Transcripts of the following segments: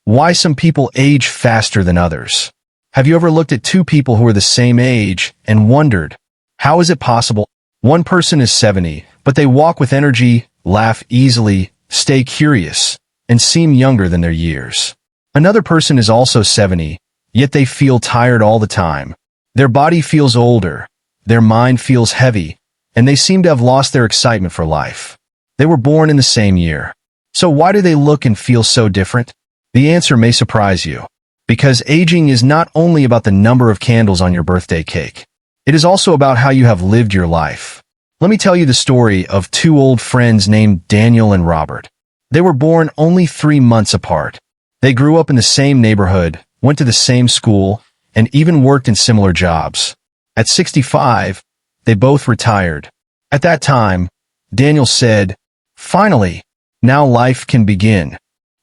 Why some people age faster than others. Have you ever looked at two people who are the same age and wondered, how is it possible? One person is 70, but they walk with energy, laugh easily, stay curious, and seem younger than their years. Another person is also 70, yet they feel tired all the time. Their body feels older, their mind feels heavy, and they seem to have lost their excitement for life. They were born in the same year. So why do they look and feel so different? The answer may surprise you. Because aging is not only about the number of candles on your birthday cake. It is also about how you have lived your life. Let me tell you the story of two old friends named Daniel and Robert. They were born only 3 months apart. They grew up in the same neighborhood, went to the same school, and even worked in similar jobs. At 65, they both retired. At that time, Daniel said, "Finally, now life can begin."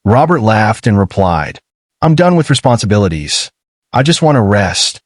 Robert laughed and replied, "I'm done with responsibilities. I just want to rest."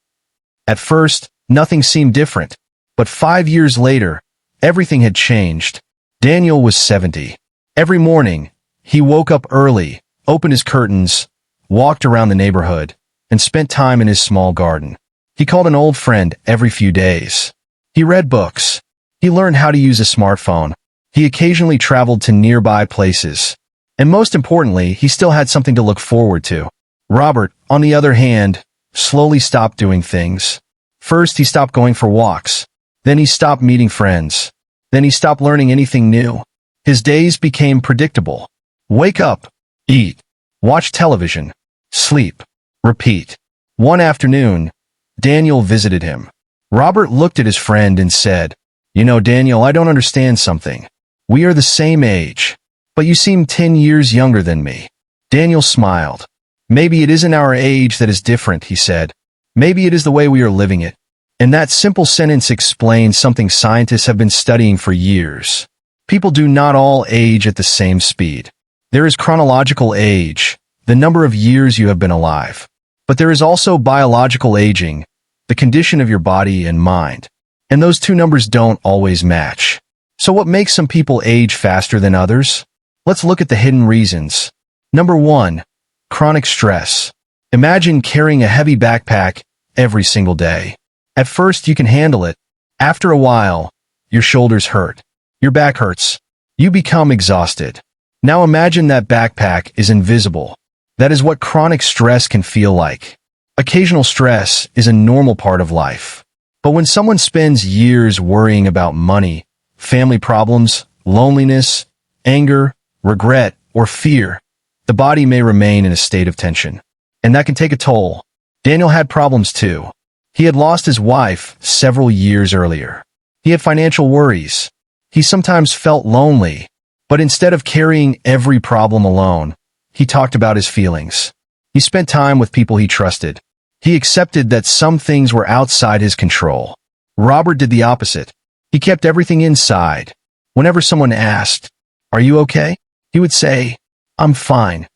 At first, nothing seemed different, but 5 years later, everything had changed. Daniel was 70. Every morning, he woke up early, opened his curtains, walked around the neighborhood, and spent time in his small garden. He called an old friend every few days. He read books. He learned how to use a smartphone. He occasionally traveled to nearby places. And most importantly, he still had something to look forward to. Robert, on the other hand, slowly stopped doing things. First, he stopped going for walks. Then he stopped meeting friends. Then he stopped learning anything new. His days became predictable. Wake up, eat, watch television, sleep, repeat. One afternoon, Daniel visited him. Robert looked at his friend and said, "You know, Daniel, I don't understand something. We are the same age, but you seem 10 years younger than me." Daniel smiled. "Maybe it isn't our age that is different," he said. "Maybe it is the way we are living it." And that simple sentence explains something scientists have been studying for years. People do not all age at the same speed. There is chronological age, the number of years you have been alive. But there is also biological aging, the condition of your body and mind. And those two numbers don't always match. So what makes some people age faster than others? Let's look at the hidden reasons. Number 1, chronic stress. Imagine carrying a heavy backpack every single day. At first, you can handle it. After a while, your shoulders hurt. Your back hurts. You become exhausted. Now imagine that backpack is invisible. That is what chronic stress can feel like. Occasional stress is a normal part of life. But when someone spends years worrying about money, family problems, loneliness, anger, regret, or fear, the body may remain in a state of tension. And that can take a toll. Daniel had problems too. He had lost his wife several years earlier. He had financial worries. He sometimes felt lonely. But instead of carrying every problem alone, he talked about his feelings. He spent time with people he trusted. He accepted that some things were outside his control. Robert did the opposite. He kept everything inside. Whenever someone asked, "Are you okay?" he would say, "I'm fine."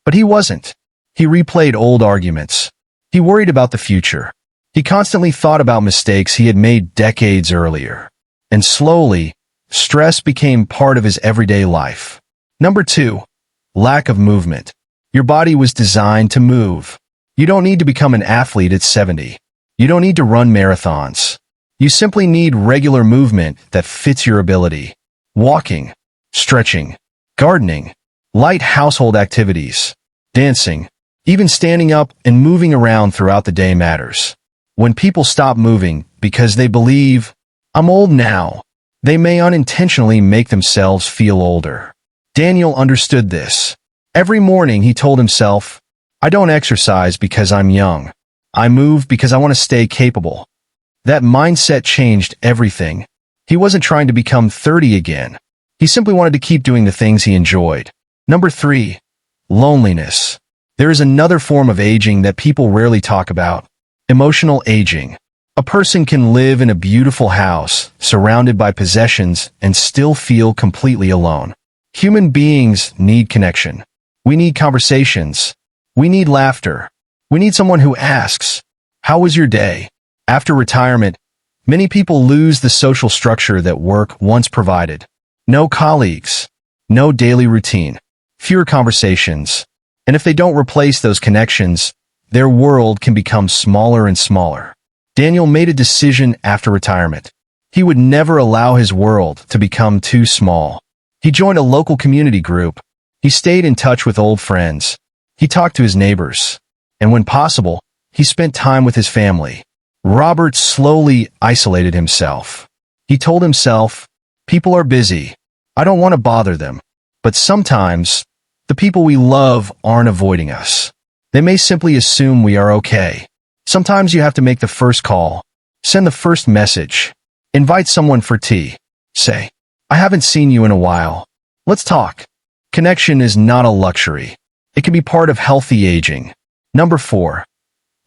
But he wasn't. He replayed old arguments. He worried about the future. He constantly thought about mistakes he had made decades earlier. And slowly, stress became part of his everyday life. Number 2, lack of movement. Your body was designed to move. You don't need to become an athlete at 70. You don't need to run marathons. You simply need regular movement that fits your ability. Walking, stretching, gardening, light household activities, dancing, even standing up and moving around throughout the day matters. When people stop moving because they believe, "I'm old now," they may unintentionally make themselves feel older. Daniel understood this. Every morning he told himself, "I don't exercise because I'm young. I move because I want to stay capable." That mindset changed everything. He wasn't trying to become 30 again. He simply wanted to keep doing the things he enjoyed. Number 3, loneliness. There is another form of aging that people rarely talk about: emotional aging. A person can live in a beautiful house, surrounded by possessions, and still feel completely alone. Human beings need connection. We need conversations. We need laughter. We need someone who asks, "How was your day?" After retirement, many people lose the social structure that work once provided. No colleagues, no daily routine, fewer conversations, And if they don't replace those connections, their world can become smaller and smaller. Daniel made a decision after retirement. He would never allow his world to become too small. He joined a local community group. He stayed in touch with old friends. He talked to his neighbors. And when possible, he spent time with his family. Robert slowly isolated himself. He told himself, "People are busy. I don't want to bother them." But sometimes, the people we love aren't avoiding us. They may simply assume we are okay. Sometimes you have to make the first call, send the first message, invite someone for tea. Say, "I haven't seen you in a while. Let's talk." Connection is not a luxury. It can be part of healthy aging. Number 4.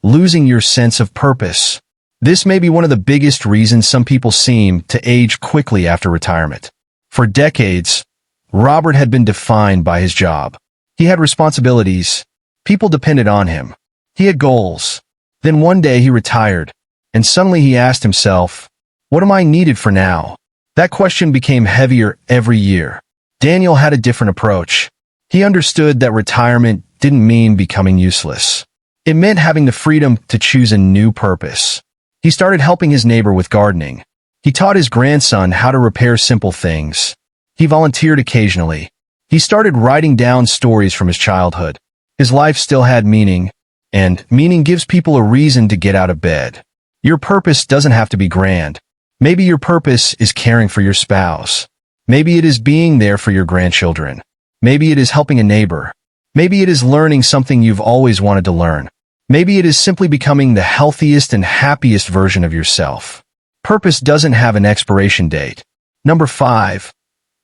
Losing your sense of purpose. This may be one of the biggest reasons some people seem to age quickly after retirement. For decades, Robert had been defined by his job. He had responsibilities. People depended on him. He had goals. Then one day he retired, and suddenly he asked himself, "What am I needed for now?" That question became heavier every year. Daniel had a different approach. He understood that retirement didn't mean becoming useless. It meant having the freedom to choose a new purpose. He started helping his neighbor with gardening. He taught his grandson how to repair simple things. He volunteered occasionally. He started writing down stories from his childhood. His life still had meaning, and meaning gives people a reason to get out of bed. Your purpose doesn't have to be grand. Maybe your purpose is caring for your spouse. Maybe it is being there for your grandchildren. Maybe it is helping a neighbor. Maybe it is learning something you've always wanted to learn. Maybe it is simply becoming the healthiest and happiest version of yourself. Purpose doesn't have an expiration date. Number 5.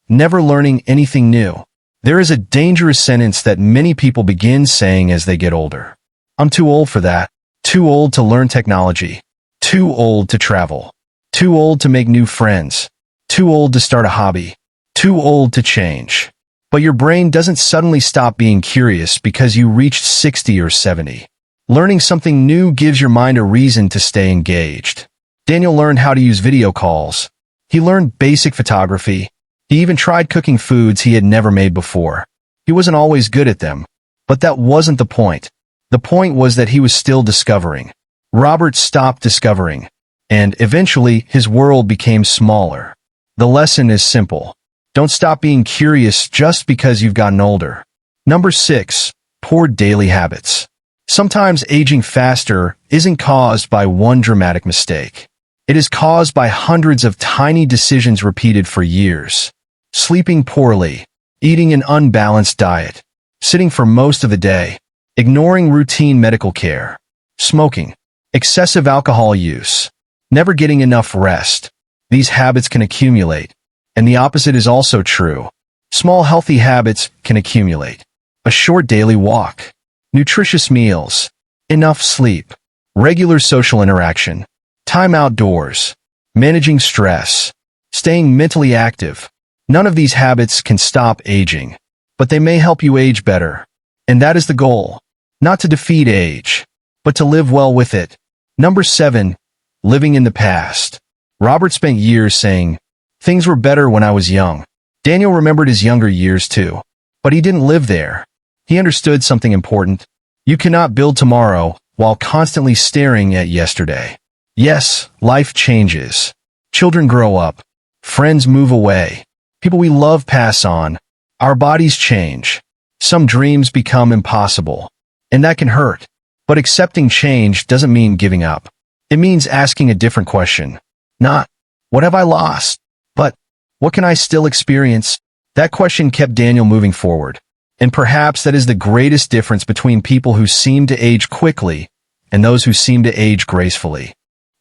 Never learning anything new. There is a dangerous sentence that many people begin saying as they get older. "I'm too old for that. Too old to learn technology. Too old to travel. Too old to make new friends. Too old to start a hobby. Too old to change." But your brain doesn't suddenly stop being curious because you reached 60 or 70. Learning something new gives your mind a reason to stay engaged. Daniel learned how to use video calls. He learned basic photography. He even tried cooking foods he had never made before. He wasn't always good at them, but that wasn't the point. The point was that he was still discovering. Robert stopped discovering, and eventually his world became smaller. The lesson is simple. Don't stop being curious just because you've gotten older. Number 6. Poor daily habits. Sometimes aging faster isn't caused by one dramatic mistake. It is caused by hundreds of tiny decisions repeated for years. Sleeping poorly, eating an unbalanced diet, sitting for most of the day, ignoring routine medical care, smoking, excessive alcohol use, never getting enough rest. These habits can accumulate. And the opposite is also true. Small healthy habits can accumulate. A short daily walk, nutritious meals, enough sleep, regular social interaction, time outdoors, managing stress, staying mentally active. None of these habits can stop aging, but they may help you age better. And that is the goal. Not to defeat age, but to live well with it. Number 7. Living in the past. Robert spent years saying, "Things were better when I was young." Daniel remembered his younger years too, but he didn't live there. He understood something important. You cannot build tomorrow while constantly staring at yesterday. Yes, life changes. Children grow up. Friends move away. People we love pass on. Our bodies change. Some dreams become impossible. And that can hurt. But accepting change doesn't mean giving up. It means asking a different question. Not, "What have I lost?" but, "What can I still experience?" That question kept Daniel moving forward. And perhaps that is the greatest difference between people who seem to age quickly and those who seem to age gracefully.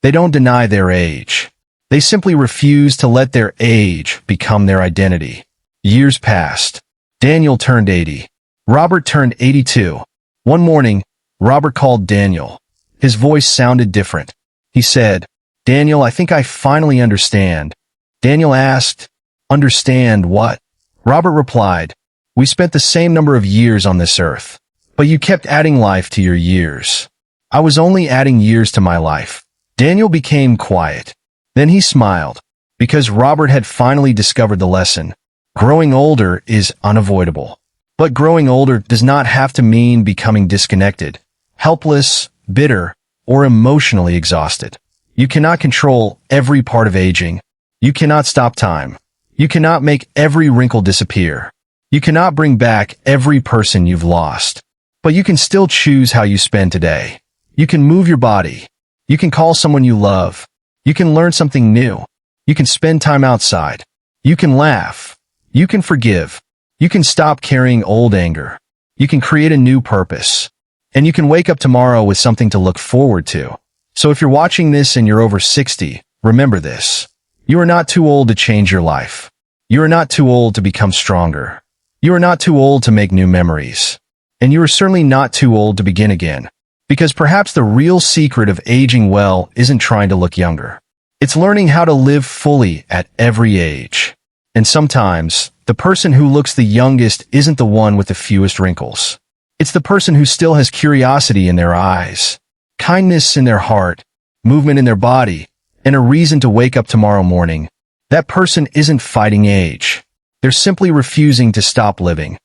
They don't deny their age. They simply refuse to let their age become their identity. Years passed. Daniel turned 80. Robert turned 82. One morning, Robert called Daniel. His voice sounded different. He said, "Daniel, I think I finally understand." Daniel asked, "Understand what?" Robert replied, "We spent the same number of years on this earth, but you kept adding life to your years. I was only adding years to my life." Daniel became quiet. Then he smiled, because Robert had finally discovered the lesson. Growing older is unavoidable. But growing older does not have to mean becoming disconnected, helpless, bitter, or emotionally exhausted. You cannot control every part of aging. You cannot stop time. You cannot make every wrinkle disappear. You cannot bring back every person you've lost. But you can still choose how you spend today. You can move your body. You can call someone you love. You can learn something new. You can spend time outside. You can laugh. You can forgive. You can stop carrying old anger. You can create a new purpose. And you can wake up tomorrow with something to look forward to. So if you're watching this and you're over 60, remember this. You are not too old to change your life. You are not too old to become stronger. You are not too old to make new memories. And you are certainly not too old to begin again. Because perhaps the real secret of aging well isn't trying to look younger. It's learning how to live fully at every age. And sometimes, the person who looks the youngest isn't the one with the fewest wrinkles. It's the person who still has curiosity in their eyes, kindness in their heart, movement in their body, and a reason to wake up tomorrow morning. That person isn't fighting age. They're simply refusing to stop living.